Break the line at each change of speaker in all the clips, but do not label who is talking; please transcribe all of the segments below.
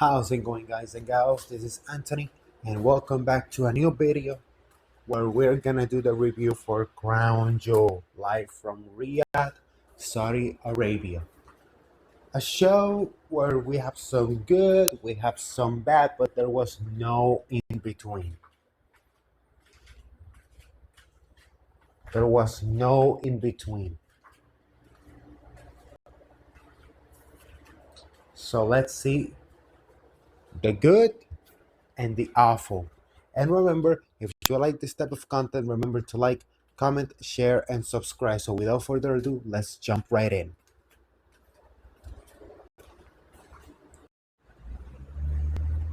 How's it going, guys and gals? This is Anthony, and welcome back to a new video where we're gonna do the review for Crown Jewel live from Riyadh, Saudi Arabia. A show where we have some good, we have some bad, but there was no in between. There was no in between. So let's see the good and the awful. And remember, if you like this type of content, remember to like, comment, share, and subscribe. So without further ado, let's jump right in.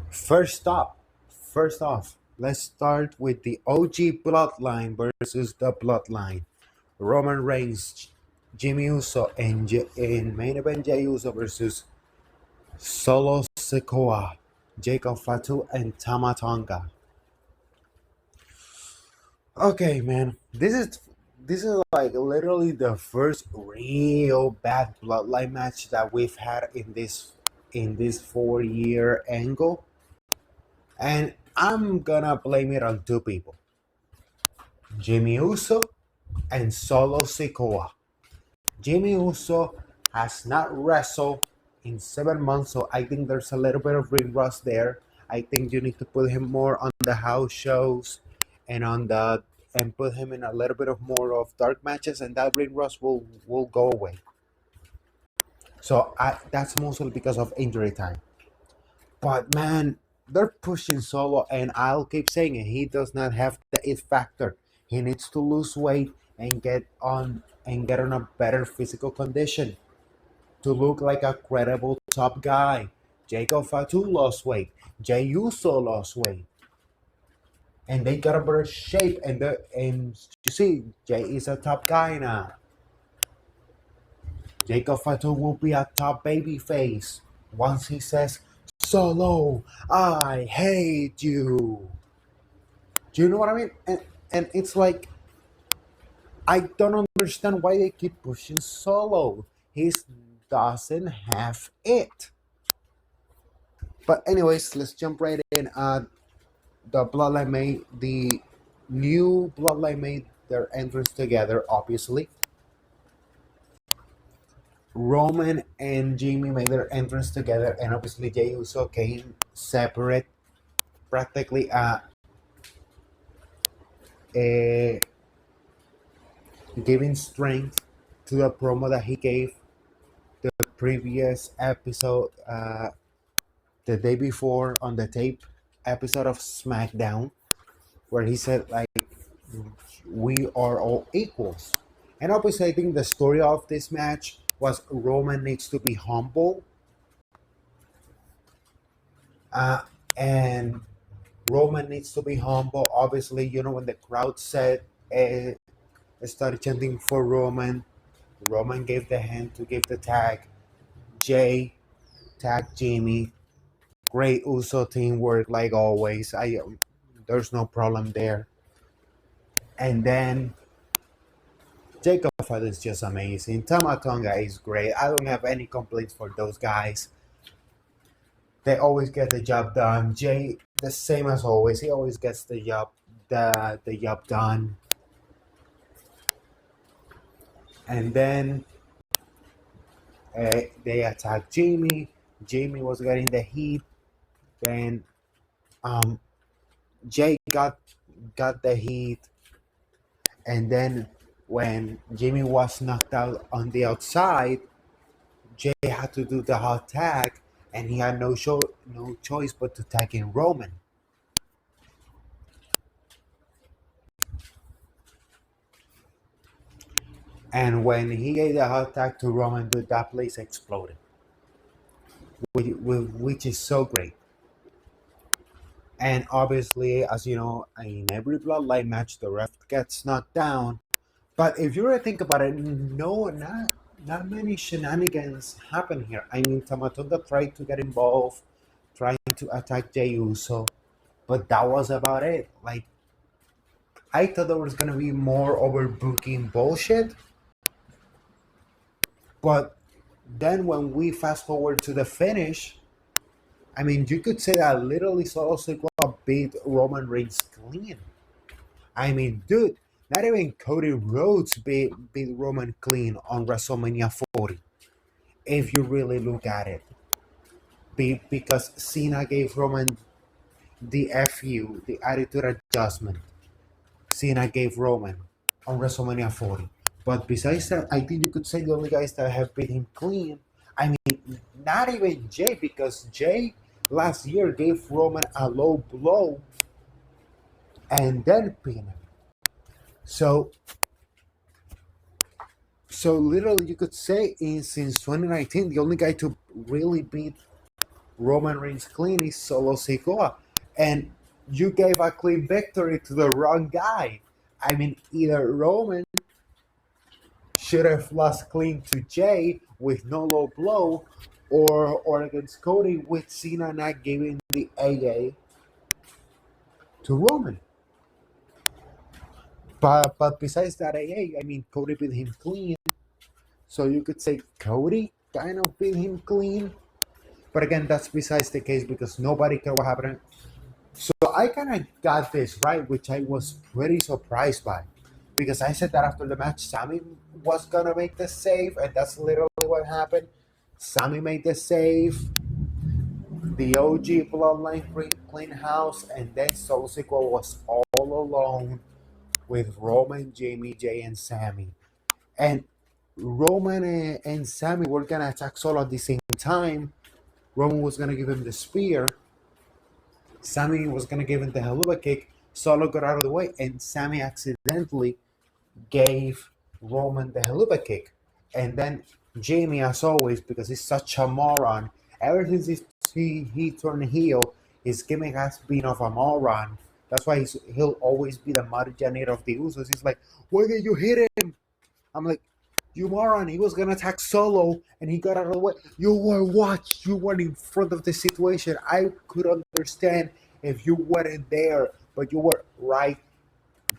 First up, first off, let's start with the OG Bloodline versus the Bloodline. Roman Reigns, Jimmy Uso, and in main event Jey Uso versus Solo Sikoa, Jacob Fatu, and Tama Tonga. Okay, man, this is like literally the first real bad bloodline match that we've had in this 4 year angle, and I'm gonna blame it on two people: Jimmy Uso and Solo Sikoa. Jimmy Uso has not wrestled in 7 months, so I think there's a little bit of ring rust there. I think you need to put him more on the house shows and put him in a little bit of more of dark matches, and that ring rust will go away. So that's mostly because of injury time. But man, they're pushing Solo, and I'll keep saying it. He does not have the it factor. He needs to lose weight and get on a better physical condition to look like a credible top guy. Jacob Fatu lost weight. Jey Uso lost weight. And they got a better shape, and you see, Jay is a top guy now. Jacob Fatu will be a top baby face once he says, "Solo, I hate you." Do you know what I mean? And it's like, I don't understand why they keep pushing Solo. He doesn't have it. But anyways, let's jump right in. The new Bloodline made their entrance together, obviously. Roman and Jimmy made their entrance together, and obviously Jey Uso came separate, practically giving strength to the promo that he gave the previous episode, the day before on the tape episode of SmackDown, where he said, like, we are all equals. And obviously I think the story of this match was Roman needs to be humble, and Roman needs to be humble. Obviously, when the crowd started chanting for Roman gave the hand to give the tag. Jay tagged Jimmy. Great Uso teamwork, like always. There's no problem there. And then Jacob Fatu is just amazing. Tama Tonga is great. I don't have any complaints for those guys. They always get the job done. Jay, the same as always. He always gets the job done. And then they attacked Jimmy. Jimmy was getting the heat. Then Jay got the heat. And then when Jimmy was knocked out on the outside, Jay had to do the hot tag, and he had no choice but to tag in Roman. And when he gave the hot tag to Roman, that place exploded, which is so great. And obviously, as you know, in every Bloodline match, the ref gets knocked down. But if you really think about it, no, not many shenanigans happen here. I mean, Tama Tonga tried to get involved, trying to attack Jey Uso, but that was about it. Like, I thought there was gonna be more overbooking bullshit, but then when we fast forward to the finish, I mean, you could say that literally Solo Sikoa beat Roman Reigns clean. I mean, dude, not even Cody Rhodes beat Roman clean on WrestleMania 40. If you really look at it, because Cena gave Roman the FU, the attitude adjustment. Cena gave Roman on WrestleMania 40. But besides that, I think you could say the only guys that have beat him clean. I mean, not even Jay, because Jay last year gave Roman a low blow and then pin him. So, so literally, you could say since 2019, the only guy to really beat Roman Reigns clean is Solo Sikoa, and you gave a clean victory to the wrong guy. I mean, either Roman should have lost clean to Jay with no low blow, or against Cody with Cena not giving the AA to Roman. But besides that AA, I mean, Cody beat him clean, so you could say Cody kind of beat him clean. But again, that's besides the case because nobody cared what happened. So I kind of got this right, which I was pretty surprised by. Because I said that after the match, Sammy was going to make the save, and that's literally what happened. Sammy made the save, the OG Bloodline clean house, and then Solo Sikoa was all alone with Roman, Jamie, Jay, and Sammy. And Roman and Sammy were going to attack Solo at the same time. Roman was going to give him the spear. Sammy was going to give him the haluva kick. Solo got out of the way, and Sammy accidentally gave Roman the haluva kick. And then Jamie, as always, because he's such a moron, ever since he turned heel, his gimmick has been of a moron. That's why he'll always be the muddy janitor of the Usos. He's like, why did you hit him? I'm like, you moron, he was going to attack Solo, and he got out of the way. You were in front of the situation. I could understand if you weren't there, but you were right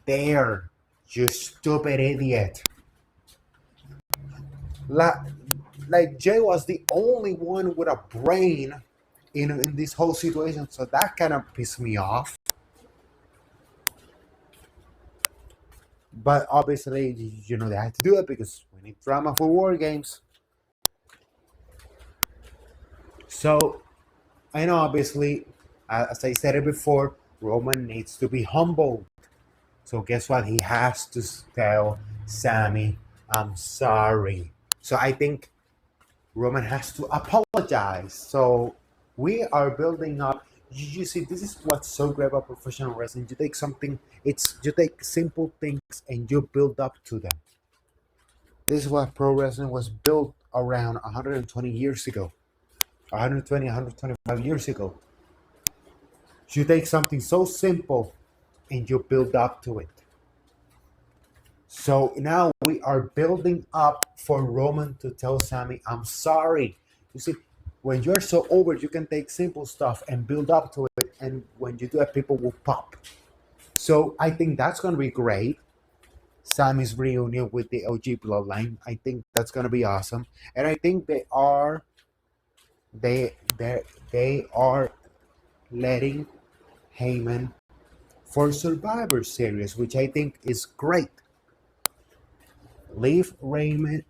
there, you stupid idiot. Like Jay was the only one with a brain in this whole situation, so that kind of pissed me off. But obviously, they had to do it because we need drama for War Games. So, I know, obviously, as I said it before, Roman needs to be humbled. So, guess what? He has to tell Sammy, I'm sorry. So, I think Roman has to apologize. So, we are building up. You see, this is what's so great about professional wrestling. You take simple things and you build up to them. This is what pro wrestling was built around 120 years ago. 120, 125 years ago. You take something so simple and you build up to it. So now we are building up for Roman to tell Sammy, I'm sorry. You see, when you're so over, you can take simple stuff and build up to it. And when you do it, people will pop. So I think that's going to be great. Sammy's reunion with the OG Bloodline. I think that's going to be awesome. And I think they are letting Heyman for Survivor Series, which I think is great. Leave Heyman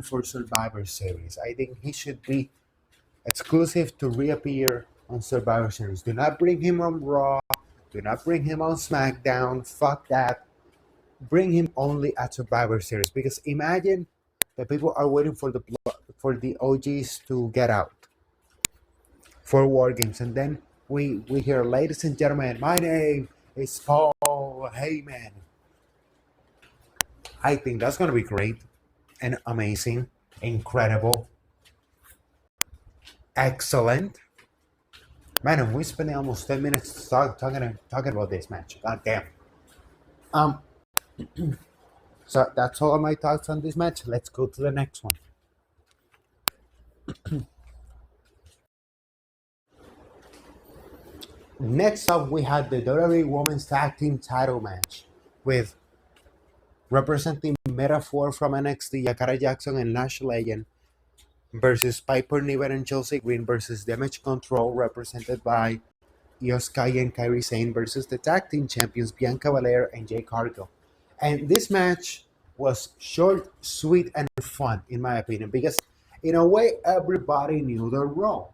for Survivor Series. I think he should be exclusive to reappear on Survivor Series. Do not bring him on Raw. Do not bring him on SmackDown. Fuck that. Bring him only at Survivor Series, because imagine that people are waiting for the OGs to get out for War Games, and then we hear, ladies and gentlemen, my name is Paul Heyman. I think that's going to be great and amazing, incredible, excellent. Man, and we spent almost 10 minutes talking about this match. God damn. So that's all my thoughts on this match. Let's go to the next one. Next up, we had the WWE Women's Tag Team Title match with representing Metaphor from NXT, Yakara Jackson and Lash Legend versus Piper Niven and Chelsea Green versus Damage Control, represented by Io Sky and Kairi Sane versus the tag team champions Bianca Belair and Jay Cargill. And this match was short, sweet, and fun, in my opinion, because in a way, everybody knew their role.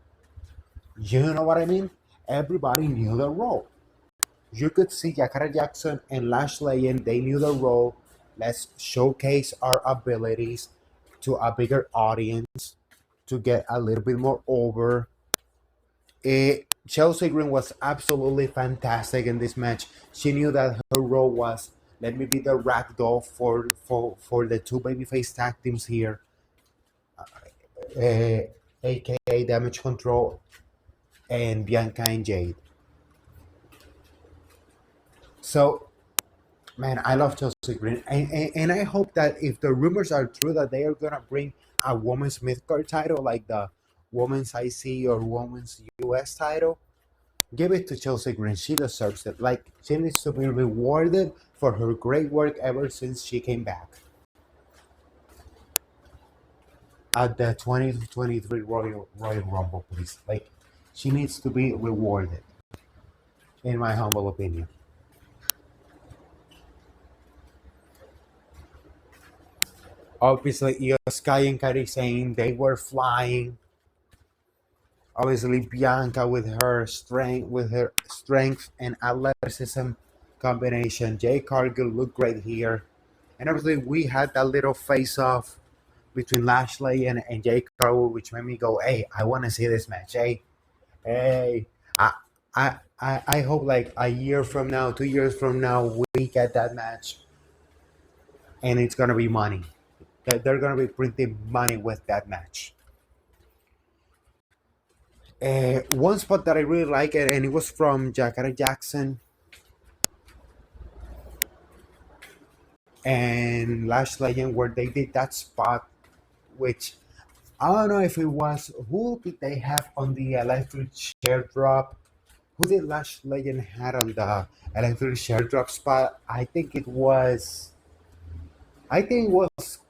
You know what I mean? Everybody knew their role. You could see Yakara Jackson and Lash Legend, they knew their role. Let's showcase our abilities to a bigger audience to get a little bit more over. Chelsea Green was absolutely fantastic in this match. She knew that her role was let me be the ragdoll for the two babyface tag teams here, uh, aka Damage Control and Bianca and Jade. So, man, I love Chelsea Green, and I hope that if the rumors are true that they are gonna bring a women's mid-card title like the women's IC or women's US title, give it to Chelsea Green. She deserves it. Like, she needs to be rewarded for her great work ever since she came back at the 2023 Royal Rumble, please. Like, she needs to be rewarded, in my humble opinion. Obviously, Io Sky and Kairi Sane, they were flying. Obviously, Bianca with her strength and athleticism combination. Jay Cargill looked great here. And obviously, we had that little face off between Lashley and Jay Cargill, which made me go, hey, I want to see this match. Hey. I, I hope like a year from now, 2 years from now, we get that match and it's going to be money. They're going to be printing money with that match. One spot that I really like it, and it was from Jakara Jackson and Lash Legend, where they did that spot, which I don't know if it was who did they have on the electric chair drop. Who did Lash Legend had on the electric chair drop spot? I think it was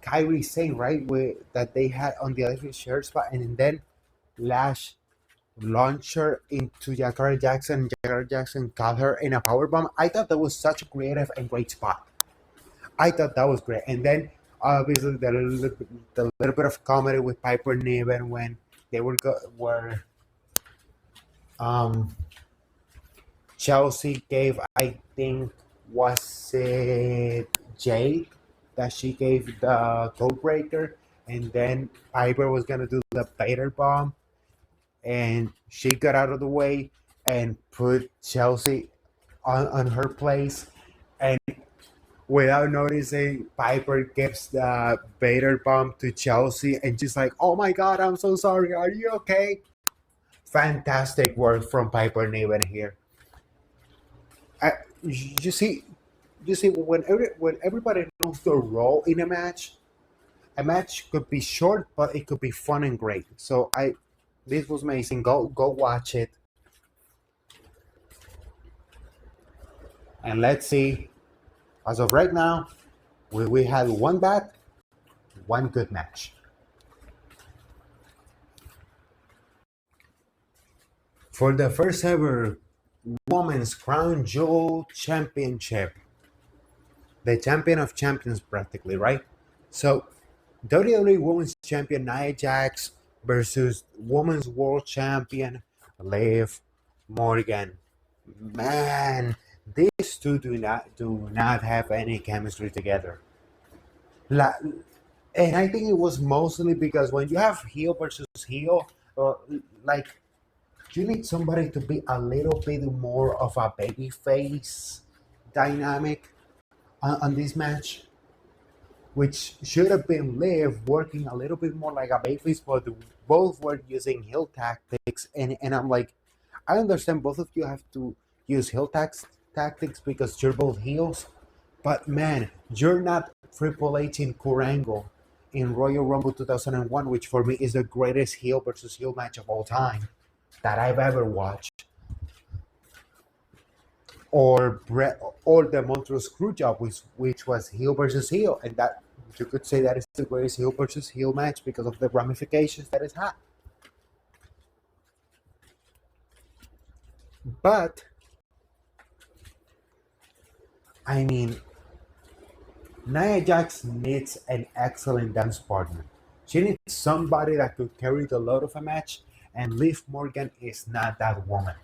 Kyrie Sane, right? That they had on the electric chair spot, and then Lash launched her into Jakara Jackson. Jakara Jackson caught her in a power bomb. I thought that was such a creative and great spot. I thought that was great. And then obviously the little bit of comedy with Piper Niven when they were um Chelsea gave, I think, was it Jade that she gave the code breaker, and then Piper was gonna do the Vader bomb, and she got out of the way and put Chelsea on her place, and without noticing, Piper gives the Vader bomb to Chelsea, and she's like, "Oh my God, I'm so sorry. Are you okay?" Fantastic work from Piper Niven here. I, you see, when everybody knows their role in a match could be short, but it could be fun and great. So this was amazing. Go watch it, and let's see. As of right now, we had one bad, one good match. For the first ever Women's Crown Jewel Championship, the champion of champions, practically, right? So, WWE Women's Champion Nia Jax versus Women's World Champion Liv Morgan. Man, these two do not have any chemistry together. La, and I think it was mostly because when you have heel versus heel, like you need somebody to be a little bit more of a baby face dynamic on this match, which should have been Liv working a little bit more like a babyface, but both were using heel tactics, and I'm like, I understand both of you have to use tactics because you're both heels, but man, you're not Triple H in Kurango in Royal Rumble 2001, which for me is the greatest heel versus heel match of all time that I've ever watched, or or the Montreal Screwjob, which was heel versus heel, and You could say that it's the greatest heel versus heel match because of the ramifications that it had. But I mean, Nia Jax needs an excellent dance partner. She needs somebody that could carry the load of a match, and Liv Morgan is not that woman.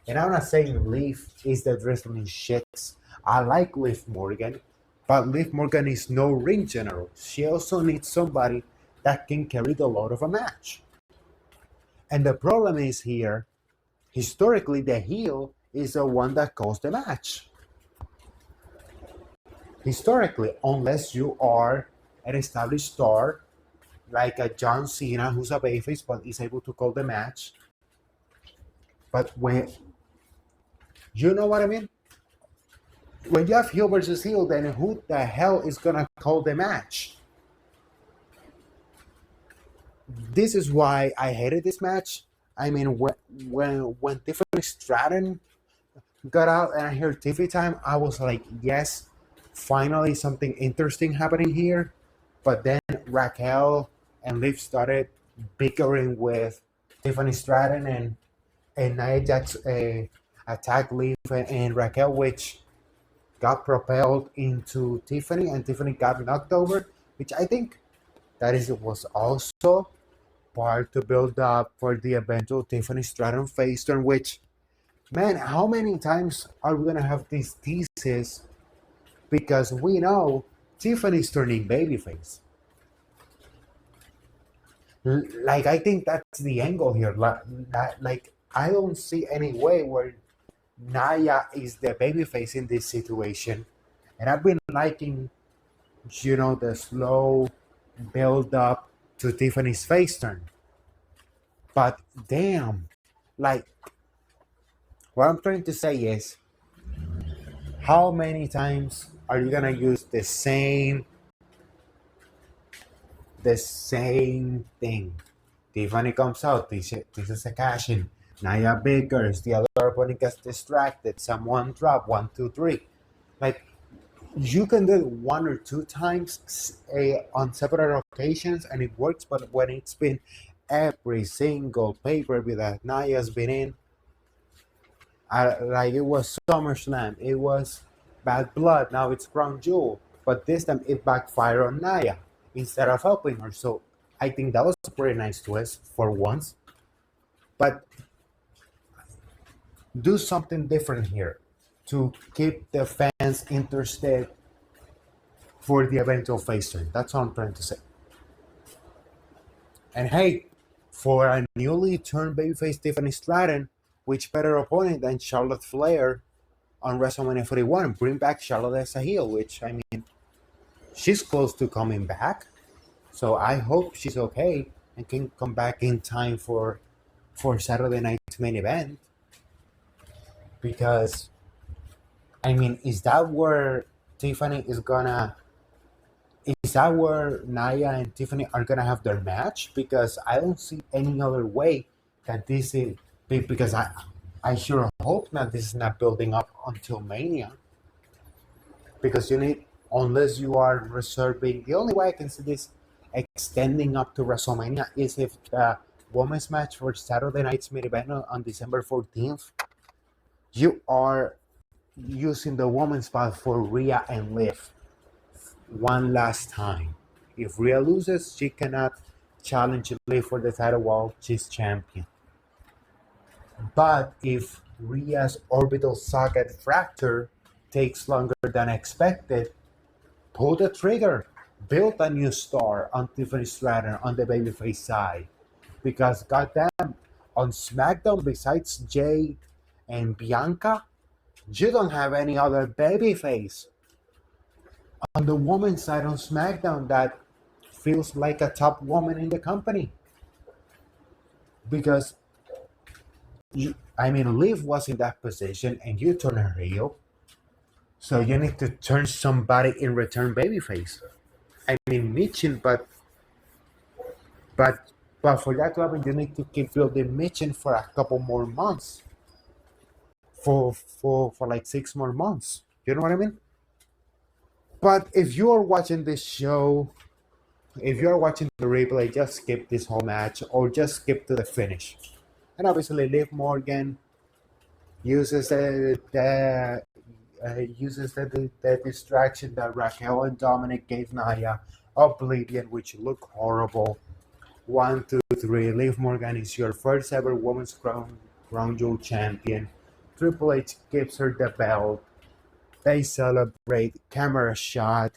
And I'm not saying Liv is the wrestling shits. I like Liv Morgan, but Liv Morgan is no ring general. She also needs somebody that can carry the load of a match. And the problem is here, historically, the heel is the one that calls the match. Historically, unless you are an established star like a John Cena who's a babyface but is able to call the match. But when you know what I mean? When you have heel versus heel, then who the hell is gonna call the match? This is why I hated this match. I mean, when Tiffany Stratton got out and I heard TV time, I was like, yes, finally something interesting happening here. But then Raquel and Liv started bickering with Tiffany Stratton, and Nia Jax attacked Liv and Raquel, which got propelled into Tiffany, and Tiffany got knocked over, which I think that is was also part to build up for the eventual Tiffany Stratton face turn. Which, man, how many times are we gonna have these teases? Because we know Tiffany's turning babyface. Like, I think that's the angle here. Like I don't see any way where Naya is the babyface in this situation, and I've been liking, the slow build up to Tiffany's face turn. But damn, like, what I'm trying to say is, how many times are you gonna use the same thing? Tiffany comes out, this is a cash in. Naya Bakers, the other opponent gets distracted, someone drop, 1, 2, 3. Like, you can do it one or two times on separate occasions and it works, but when it's been every single pay-per-view that Naya's been in, like, it was SummerSlam, it was Bad Blood, now it's Crown Jewel, but this time it backfired on Naya instead of helping her. So I think that was a pretty nice twist for once. But do something different here to keep the fans interested for the eventual face turn. That's what I'm trying to say. And hey, for a newly turned babyface Tiffany Stratton, which better opponent than Charlotte Flair on WrestleMania 41? Bring back Charlotte as a heel, which, I mean, she's close to coming back. So I hope she's okay and can come back in time for Saturday night's main event. Because, I mean, is that where Naya and Tiffany are gonna have their match? Because I don't see any other way that this is, because I sure hope that this is not building up until Mania. Because you need, unless you are reserving, the only way I can see this extending up to WrestleMania is if the women's match for Saturday night's main event on December 14th, you are using the women's spot for Rhea and Liv one last time. If Rhea loses, she cannot challenge Liv for the title while she's champion. But if Rhea's orbital socket fracture takes longer than expected, pull the trigger. Build a new star on Tiffany Stratton on the babyface side. Because, goddamn, on SmackDown, besides Jade and Bianca, you don't have any other babyface. On the woman's side on SmackDown, that feels like a top woman in the company. Because, Liv was in that position and you turn her heel. So you need to turn somebody in return babyface. I mean, Mitchin, but for that to happen, you need to keep building Mitchin for a couple more months. For like 6 more months. You know what I mean? But if you are watching this show, if you are watching the replay, just skip this whole match or just skip to the finish. And obviously, Liv Morgan uses the distraction that Raquel and Dominic gave Naya, Oblivion, which looked horrible. 1, 2, 3. Liv Morgan is your first ever women's crown jewel champion. Triple H gives her the belt. They celebrate. Camera shot.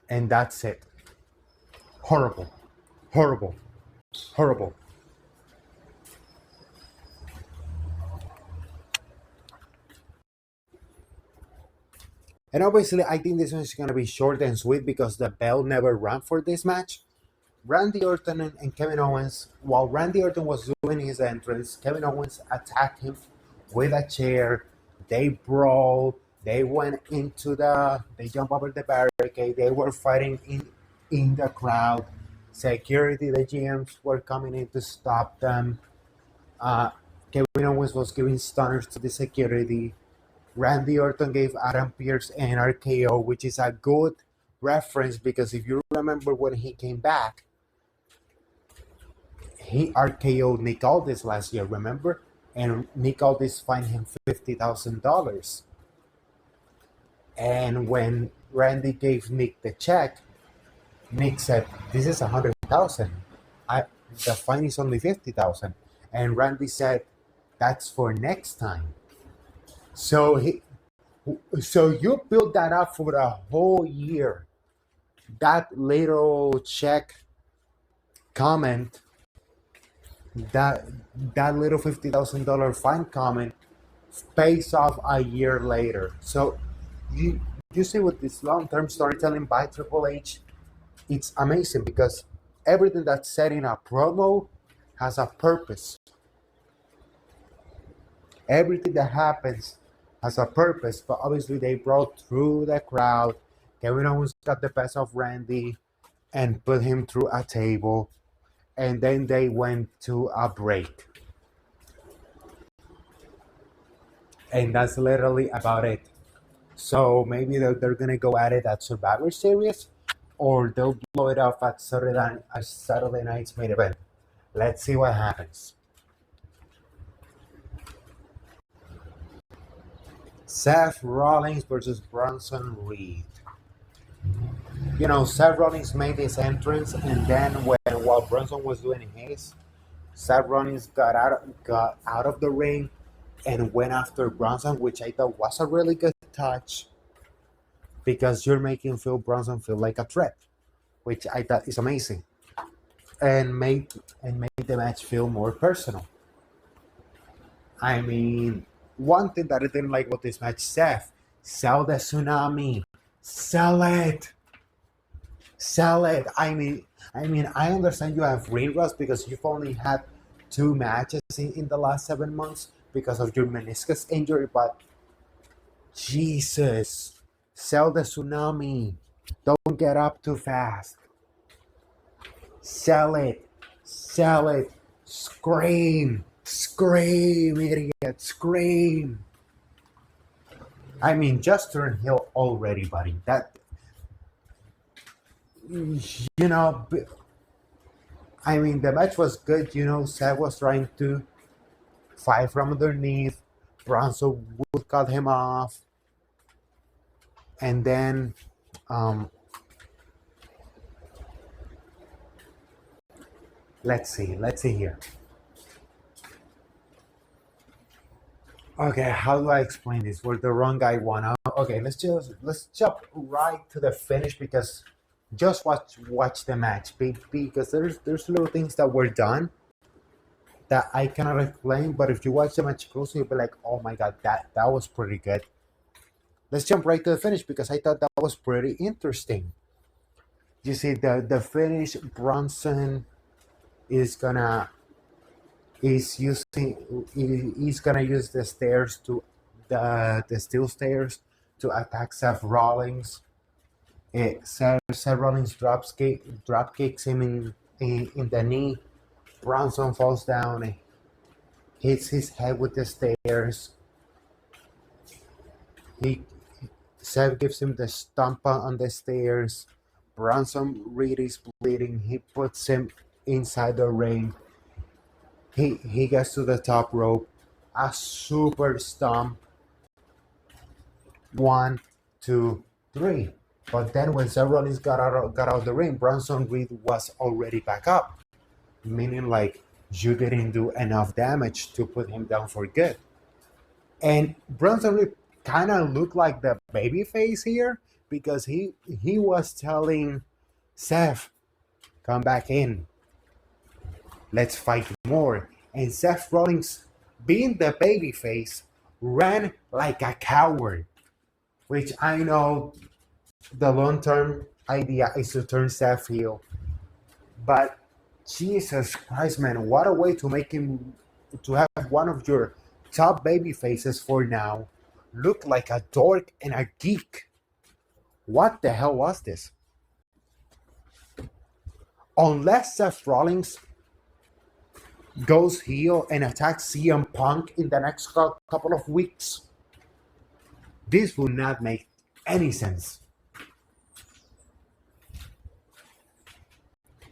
And that's it. Horrible. Horrible. Horrible. And obviously, I think this one is going to be short and sweet because the bell never ran for this match. Randy Orton and Kevin Owens, while Randy Orton was doing his entrance, Kevin Owens attacked him with a chair. They brawled. They went they jumped over the barricade. They were fighting in the crowd. Security, the GMs were coming in to stop them. Kevin Owens was giving stunners to the security. Randy Orton gave Adam Pearce an RKO, which is a good reference because if you remember when he came back, he RKO'd Nick Aldis last year, remember? And Nick Aldis fined him $50,000. And when Randy gave Nick the check, Nick said, "This is $100,000. The fine is only $50,000." And Randy said, "That's for next time." So you build that up for the whole year. That little check comment, that little $50,000 fine comment, pays off a year later. So you see with this long-term storytelling by Triple H, it's amazing because everything that's said in a promo has a purpose. Everything that happens has a purpose, but obviously they brought through the crowd. Kevin Owens got the best of Randy and put him through a table, and then they went to a break. And that's literally about it. So maybe they're gonna go at it at Survivor Series, or they'll blow it off at Saturday night's main event. Let's see what happens. Seth Rollins versus Bronson Reed. Seth Rollins made his entrance, and then while Bronson was doing his, Seth Rollins got out of the ring and went after Bronson, which I thought was a really good touch because you're making Bronson feel like a threat, which I thought is amazing, and made the match feel more personal. I mean, one thing that I didn't like about this match, Seth, sell the tsunami, sell it. I understand you have ring rust because you've only had 2 matches in the last 7 months because of your meniscus injury, but Jesus, sell the tsunami. Don't get up too fast. Sell it. Scream, idiot, scream. I mean, just turn heel already, buddy. The match was good. Seth was trying to fight from underneath. Bronson would cut him off. And then, let's see here. Okay, how do I explain this? Where the wrong guy won out. Okay, let's jump right to the finish because just watch the match because there's little things that were done that I cannot explain, but if you watch the match closely, you'll be like, oh my god, that was pretty good. Let's jump right to the finish because I thought that was pretty interesting. You see the finish, Bronson is gonna use the stairs to the steel stairs to attack Seth Rollins. Seth Rollins drop kicks him in the knee. Bronson falls down, hits his head with the stairs. Seth gives him the stomp on the stairs. Bronson Reed is bleeding. He puts him inside the ring. He gets to the top rope. A super stomp. 1, 2, 3. But then when Seth Rollins got out of the ring, Bronson Reed was already back up, meaning like you didn't do enough damage to put him down for good. And Bronson Reed kind of looked like the babyface here because he was telling Seth, "Come back in, let's fight more." And Seth Rollins, being the babyface, ran like a coward, which I know the long-term idea is to turn Seth heel. But Jesus Christ, man, what a way to make him, to have one of your top baby faces for now look like a dork and a geek. What the hell was this? Unless Seth Rollins goes heel and attacks CM Punk in the next couple of weeks, this would not make any sense.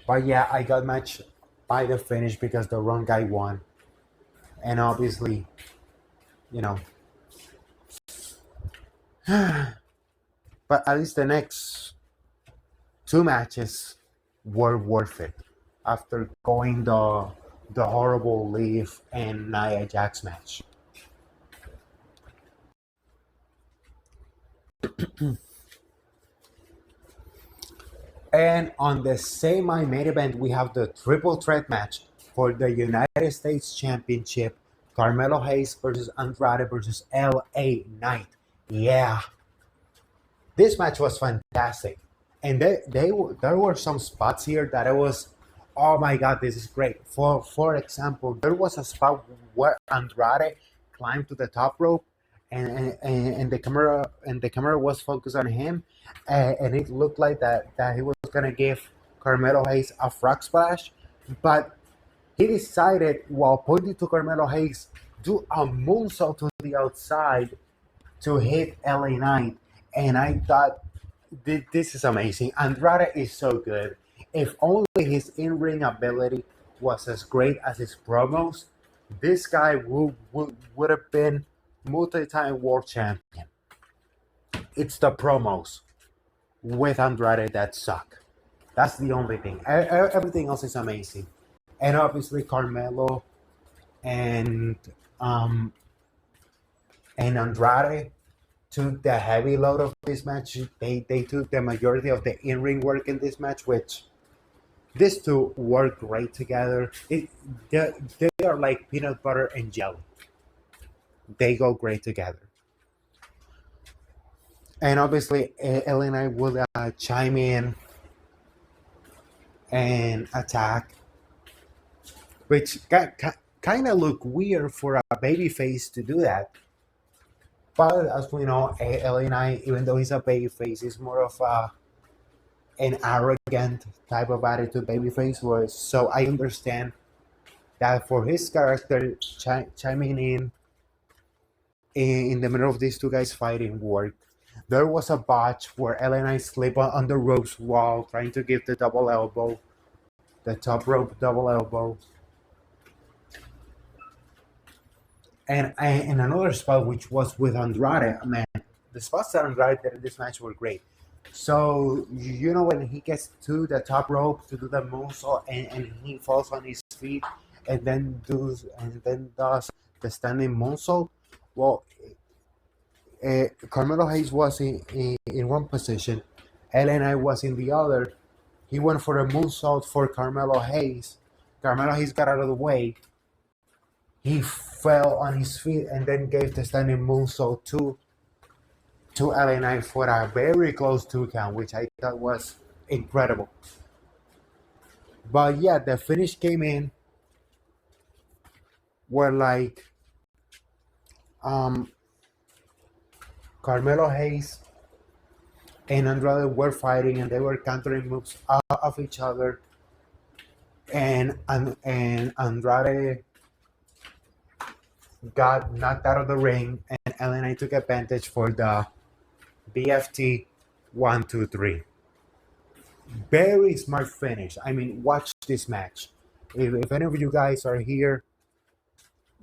But yeah, I got matched by the finish because the wrong guy won. And obviously, you know. But at least the next 2 matches were worth it after going the horrible Liv and Nia Jax match. And on the same main event, we have the triple threat match for the United States Championship. Carmelo Hayes versus Andrade versus LA Knight. Yeah. This match was fantastic. And there were some spots here that I was, oh my God, this is great. For example, there was a spot where Andrade climbed to the top rope and the camera was focused on him, and it looked like that he was gonna give Carmelo Hayes a frog splash, but he decided, while pointing to Carmelo Hayes, do a moonsault to the outside to hit LA Knight, and I thought this is amazing. Andrade is so good. If only his in-ring ability was as great as his promos, this guy would have been multi-time world champion. It's the promos with Andrade that suck. That's the only thing. Everything else is amazing. And obviously Carmelo and Andrade took the heavy load of this match. They took the majority of the in-ring work in this match, which these two work great together. They are like peanut butter and jelly. They go great together. And obviously, LA will chime in and attack, which kind of look weird for a babyface to do that. But as we know, LA, even though he's a babyface, is more of an arrogant type of attitude babyface. So I understand that for his character, chiming in the middle of these two guys fighting worked. There was a botch where LA slipped on the ropes while trying to give the double elbow, the top rope double elbow. And another spot, which was with Andrade, man, the spots that Andrade did in this match were great. So, you know, when he gets to the top rope to do the moonsault and he falls on his feet and then does the standing moonsault, well, Carmelo Hayes was in one position, LNI was in the other. He went for a moonsault for Carmelo Hayes. Carmelo Hayes got out of the way. He fell on his feet and then gave the standing moonsault to LNI for a very close 2 count, which I thought was incredible. But yeah, the finish came in where like Carmelo Hayes and Andrade were fighting and they were countering moves of each other, and Andrade got knocked out of the ring, and LNA took advantage for the BFT 1, 2, 3. Very smart finish. I mean, watch this match. If any of you guys are here,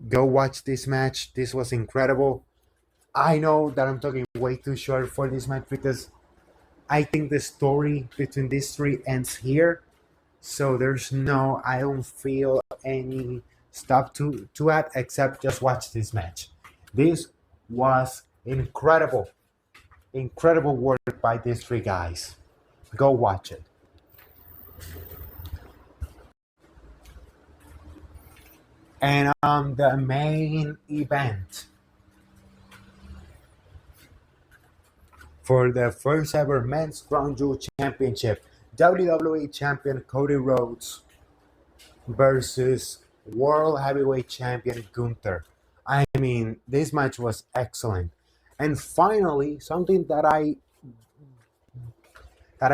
go watch this match. This was incredible. I know that I'm talking way too short for this match because I think the story between these three ends here. So I don't feel any stuff to add except just watch this match. This was incredible. Incredible work by these three guys. Go watch it. And the main event for the first ever Men's Crown Jewel Championship, WWE Champion Cody Rhodes versus World Heavyweight Champion Gunther. I mean, this match was excellent. And finally, something that I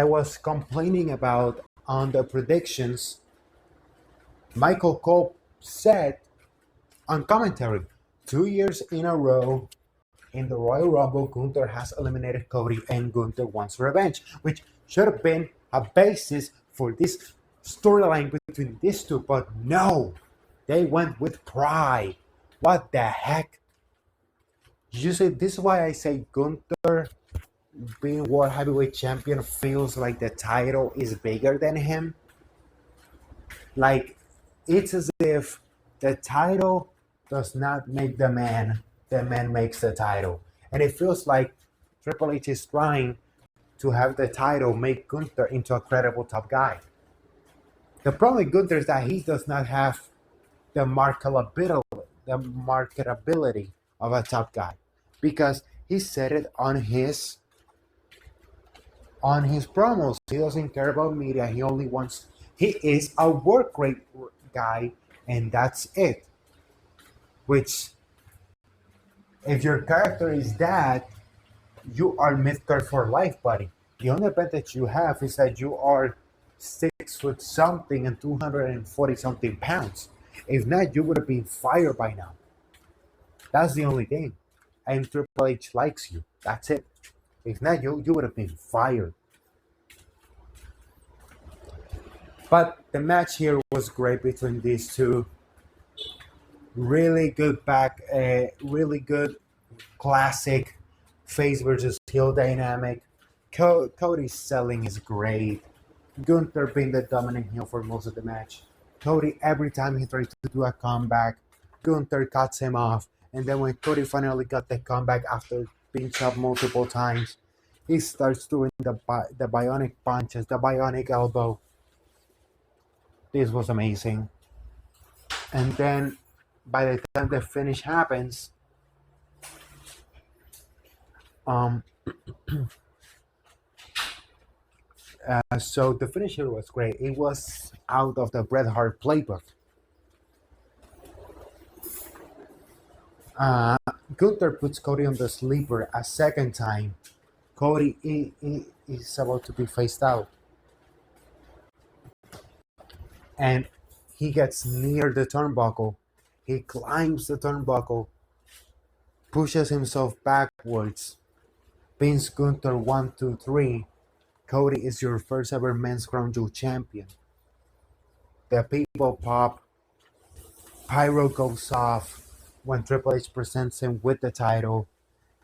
was complaining about on the predictions, Michael Cole said on commentary, 2 years in a row in the Royal Rumble, Gunther has eliminated Cody and Gunther wants revenge, which should have been a basis for this storyline between these two, but no, they went with pride. What the heck? You see, this is why I say Gunther being World Heavyweight Champion feels like the title is bigger than him. Like, it's as if the title does not make the man makes the title. And it feels like Triple H is trying to have the title make Gunther into a credible top guy. The problem with Gunther is that he does not have the marketability of a top guy because he said it on his promos. He doesn't care about media. He is a work rate guy, and that's it. Which, if your character is that, you are mid-card for life, buddy. The only advantage you have is that you are 6 foot something and 240 something pounds. If not, you would have been fired by now. That's the only thing. And Triple H likes you. That's it. If not, you would have been fired. But the match here was great between these two. Really good really good classic face versus heel dynamic. Cody's selling is great. Gunther being the dominant heel for most of the match. Cody, every time he tries to do a comeback, Gunther cuts him off. And then when Cody finally got the comeback after being chopped multiple times, he starts doing the bionic punches, the bionic elbow. This was amazing. And then by the time the finish happens, so the finish here was great. It was out of the Bret Hart playbook. Gunther puts Cody on the sleeper a second time. Cody is about to be phased out. And he gets near the turnbuckle. He climbs the turnbuckle, pushes himself backwards, pins Gunther 1, 2, 3. Cody is your first ever Men's Crown Jewel champion. The people pop. Pyro goes off when Triple H presents him with the title.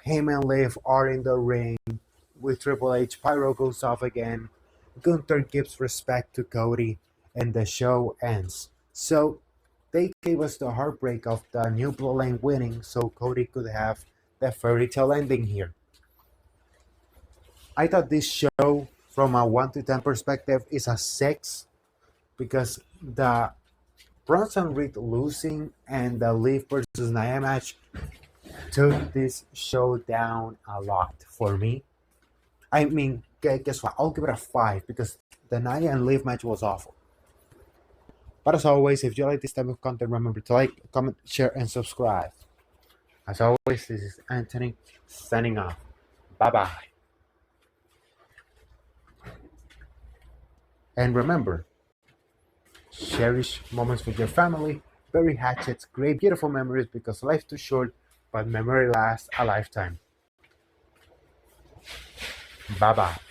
Him and Liv are in the ring with Triple H. Pyro goes off again. Gunther gives respect to Cody, and the show ends. So they gave us the heartbreak of the new bloodline winning so Cody could have the fairy tale ending here. I thought this show, from a 1 to 10 perspective, is a 6 because the Bronson Reed losing and the Liv versus Nia match took this show down a lot for me. I mean, guess what? I'll give it a 5 because the Nia and Liv match was awful. But as always, if you like this type of content, remember to like, comment, share, and subscribe. As always, this is Anthony signing off. Bye-bye. And remember, cherish moments with your family, bury hatchets, create beautiful memories because life's too short, but memory lasts a lifetime. Bye bye.